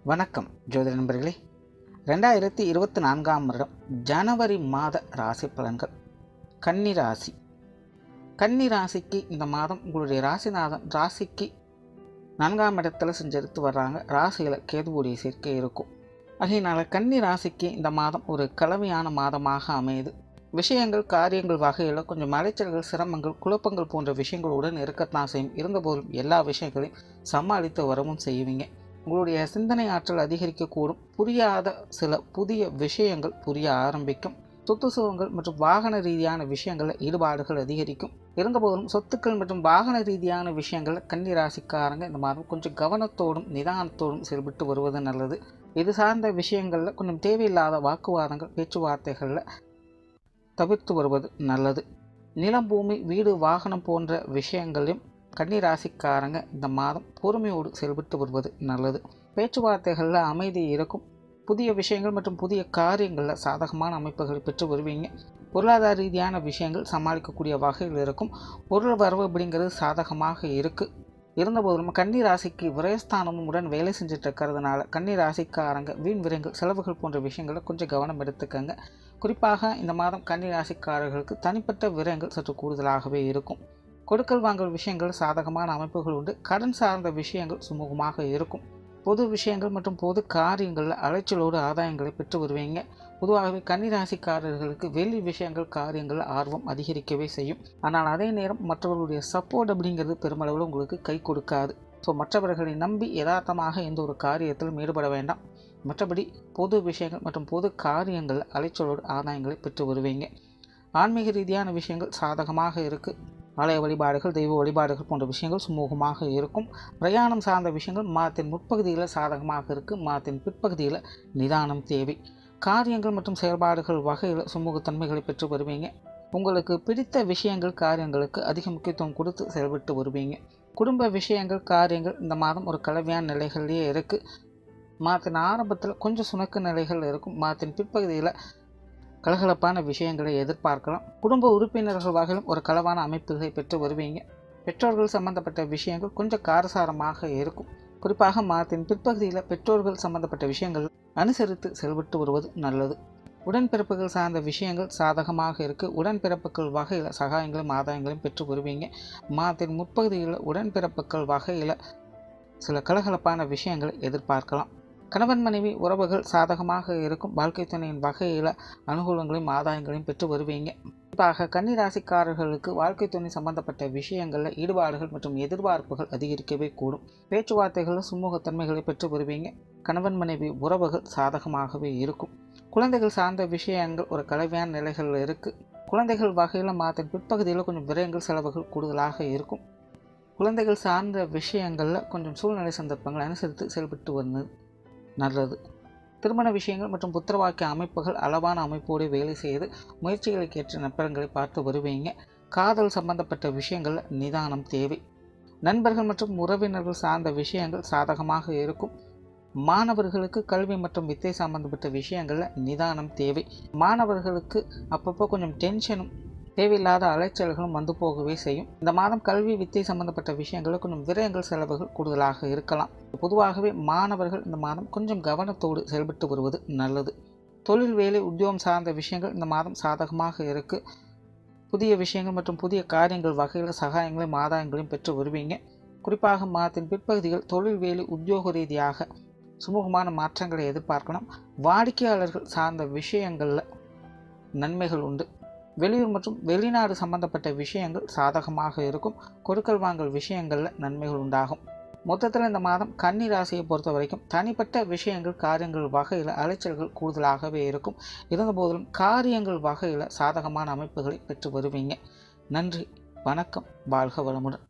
வணக்கம் ஜோதிட நண்பர்களே. 2024ஆம் வருடம் ஜனவரி மாத ராசி பலன்கள். கன்னி ராசி. கன்னி ராசிக்கு இந்த மாதம் உங்களுடைய ராசிநாதன் ராசிக்கு 4ஆம் இடத்துல செஞ்செடுத்து வர்றாங்க. ராசியில் கேதுவுடைய சேர்க்கை இருக்கும். அதனால் கன்னி ராசிக்கு இந்த மாதம் ஒரு கலவையான மாதமாக அமையுது. விஷயங்கள் காரியங்கள் வகையில் கொஞ்சம் அலைச்சல்கள், சிரமங்கள், குழப்பங்கள் போன்ற விஷயங்களுடன் இருக்கத்தான் செய்யும். இருந்தபோதும் எல்லா விஷயங்களையும் சமாளித்து வரவும் செய்வீங்க. உங்களுடைய சிந்தனை ஆற்றல் அதிகரிக்கக்கூடும். புரியாத சில புதிய விஷயங்கள் புரிய ஆரம்பிக்கும். சொத்து சுகங்கள் மற்றும் வாகன ரீதியான விஷயங்களில் ஈடுபாடுகள் அதிகரிக்கும். இருந்தபோதும் சொத்துக்கள் மற்றும் வாகன ரீதியான விஷயங்களில் கன்னி ராசிக்காரங்க இந்த மாதம் கொஞ்சம் கவனத்தோடும் நிதானத்தோடும் செயல்பட்டு வருவது நல்லது. இது சார்ந்த விஷயங்களில் கொஞ்சம் தேவையில்லாத வாக்குவாதங்கள், பேச்சுவார்த்தைகளில் தவிர்த்து வருவது நல்லது. நிலம், பூமி, வீடு, வாகனம் போன்ற விஷயங்களையும் கன்னி ராசிக்காரங்க இந்த மாதம் பொறுமையோடு செயல்பட்டு வருவது நல்லது. பேச்சுவார்த்தைகளில் அமைதி இருக்கும். புதிய விஷயங்கள் மற்றும் புதிய காரியங்களில் சாதகமான அமைப்புகளை பெற்று வருவீங்க. பொருளாதார ரீதியான விஷயங்கள் சமாளிக்கக்கூடிய வகையில் இருக்கும். பொருள் வரவு அப்படிங்கிறது சாதகமாக இருக்குது. இருந்தபோதும் கன்னி ராசிக்கு விரயஸ்தானமும் உடன் வேலை செஞ்சுட்டு இருக்கிறதுனால கன்னி ராசிக்காரங்க வீண் விரயங்கள், செலவுகள் போன்ற விஷயங்களை கொஞ்சம் கவனம் எடுத்துக்கங்க. குறிப்பாக இந்த மாதம் கன்னி ராசிக்காரர்களுக்கு தனிப்பட்ட விரயங்கள் சற்று கூடுதலாகவே இருக்கும். கொடுக்கல் வாங்கல் விஷயங்கள் சாதகமான அமைப்புகள் உண்டு. கடன் சார்ந்த விஷயங்கள் சுமூகமாக இருக்கும். பொது விஷயங்கள் மற்றும் பொது காரியங்களில் அலைச்சலோடு ஆதாயங்களை பெற்று வருவீங்க. பொதுவாகவே கன்னிராசிக்காரர்களுக்கு வெளி விஷயங்கள், காரியங்கள் ஆர்வம் அதிகரிக்கவே செய்யும். ஆனால் அதே நேரம் மற்றவர்களுடைய சப்போர்ட் அப்படிங்கிறது பெருமளவில் உங்களுக்கு கை கொடுக்காது. ஸோ மற்றவர்களை நம்பி யதார்த்தமாக எந்த ஒரு காரியத்திலும் ஈடுபட வேண்டாம். மற்றபடி பொது விஷயங்கள் மற்றும் பொது காரியங்கள் அலைச்சலோடு ஆதாயங்களை பெற்று வருவீங்க. ஆன்மீக ரீதியான விஷயங்கள் சாதகமாக இருக்குது. ஆலய வழிபாடுகள், தெய்வ வழிபாடுகள் போன்ற விஷயங்கள் சுமூகமாக இருக்கும். பிரயாணம் சார்ந்த விஷயங்கள் மாதத்தின் முற்பகுதியில் சாதகமாக இருக்குது. மாதத்தின் பிற்பகுதியில் நிதானம் தேவை. காரியங்கள் மற்றும் செயல்பாடுகள் வகையில் சுமூகத்தன்மைகளை பெற்று வருவீங்க. உங்களுக்கு பிடித்த விஷயங்கள், காரியங்களுக்கு அதிக முக்கியத்துவம் கொடுத்து செயல்பட்டு வருவீங்க. குடும்ப விஷயங்கள், காரியங்கள் இந்த மாதம் ஒரு கலவையான நிலைகளிலேயே இருக்குது. மாதத்தின் ஆரம்பத்தில் கொஞ்சம் சுணக்க நிலைகள் இருக்கும். மாதத்தின் பிற்பகுதியில் கலகலப்பான விஷயங்களை எதிர்பார்க்கலாம். குடும்ப உறுப்பினர்கள் வகையிலும் ஒரு கலவான அமைப்புகளை பெற்று வருவீங்க. பெற்றோர்கள் சம்பந்தப்பட்ட விஷயங்கள் கொஞ்சம் காரசாரமாக இருக்கும். குறிப்பாக மாதத்தின் பிற்பகுதியில் பெற்றோர்கள் சம்பந்தப்பட்ட விஷயங்கள் அனுசரித்து செயல்பட்டு வருவது நல்லது. உடன்பிறப்புகள் சார்ந்த விஷயங்கள் சாதகமாக இருக்குது. உடன்பிறப்புகள் வகையில் சகாயங்களும் ஆதாயங்களையும் பெற்று வருவீங்க. மாதத்தின் முற்பகுதியில் உடன்பிறப்புகள் வகையில் சில கலகலப்பான விஷயங்களை எதிர்பார்க்கலாம். கணவன் மனைவி உறவுகள் சாதகமாக இருக்கும். வாழ்க்கை துணையின் வகையில் அனுகூலங்களையும் ஆதாயங்களையும் பெற்று வருவீங்க. குறிப்பாக கன்னி ராசிக்காரர்களுக்கு வாழ்க்கை துணை சம்பந்தப்பட்ட விஷயங்களில் ஈடுபாடுகள் மற்றும் எதிர்பார்ப்புகள் அதிகரிக்கவே கூடும். பேச்சுவார்த்தைகளில் சுமூகத்தன்மைகளை பெற்று வருவீங்க. கணவன் மனைவி உறவுகள் சாதகமாகவே இருக்கும். குழந்தைகள் சார்ந்த விஷயங்கள் ஒரு கலவையான நிலைகளில் இருக்குது. குழந்தைகள் வகையில் மாதத்தின் பிற்பகுதியில் கொஞ்சம் விரயங்கள், செலவுகள் கூடுதலாக இருக்கும். குழந்தைகள் சார்ந்த விஷயங்களில் கொஞ்சம் சூழ்நிலை சந்தர்ப்பங்களை அனுசரித்து செயல்பட்டு வந்தது நல்லது. திருமண விஷயங்கள் மற்றும் புத்திரவாக்கிய அமைப்புகள் அளவான அமைப்போடு வேலை செய்து முயற்சிகளுக்கு ஏற்ற நற்பலன்களை பார்த்து வருவீங்க. காதல் சம்பந்தப்பட்ட விஷயங்களில் நிதானம் தேவை. நண்பர்கள் மற்றும் உறவினர்கள் சார்ந்த விஷயங்கள் சாதகமாக இருக்கும். மாணவர்களுக்கு கல்வி மற்றும் வித்தை சம்பந்தப்பட்ட விஷயங்களில் நிதானம் தேவை. மாணவர்களுக்கு அப்பப்போ கொஞ்சம் டென்ஷனும் தேவையில்லாத அலைச்சல்களும் வந்து போகவே செய்யும். இந்த மாதம் கல்வி, வித்தை சம்பந்தப்பட்ட விஷயங்களில் கொஞ்சம் விரயங்கள், செலவுகள் கூடுதலாக இருக்கலாம். பொதுவாகவே மாணவர்கள் இந்த மாதம் கொஞ்சம் கவனத்தோடு செயல்பட்டு வருவது நல்லது. தொழில், வேலை, உத்தியோகம் சார்ந்த விஷயங்கள் இந்த மாதம் சாதகமாக இருக்குது. புதிய விஷயங்கள் மற்றும் புதிய காரியங்கள் வகையில் சகாயங்களையும் ஆதாயங்களையும் பெற்று வருவீங்க. குறிப்பாக மாதத்தின் பிற்பகுதிகள் தொழில், வேலை, உத்தியோக ரீதியாக சுமூகமான மாற்றங்களை எதிர்பார்க்கலாம். வாடிக்கையாளர்கள் சார்ந்த விஷயங்களில் நன்மைகள் உண்டு. வெளியூர் மற்றும் வெளிநாடு சம்பந்தப்பட்ட விஷயங்கள் சாதகமாக இருக்கும். கொடுக்கல் வாங்கல் விஷயங்களில் நன்மைகள் உண்டாகும். மொத்தத்தில் இந்த மாதம் கன்னி ராசியை பொறுத்த வரைக்கும் தனிப்பட்ட விஷயங்கள், காரியங்கள் வகையில் அலைச்சல்கள் கூடுதலாகவே இருக்கும். இருந்தபோதிலும் காரியங்கள் வகையில் சாதகமான அமைப்புகளை பெற்று வருவீங்க. நன்றி, வணக்கம், வாழ்க வளமுடன்.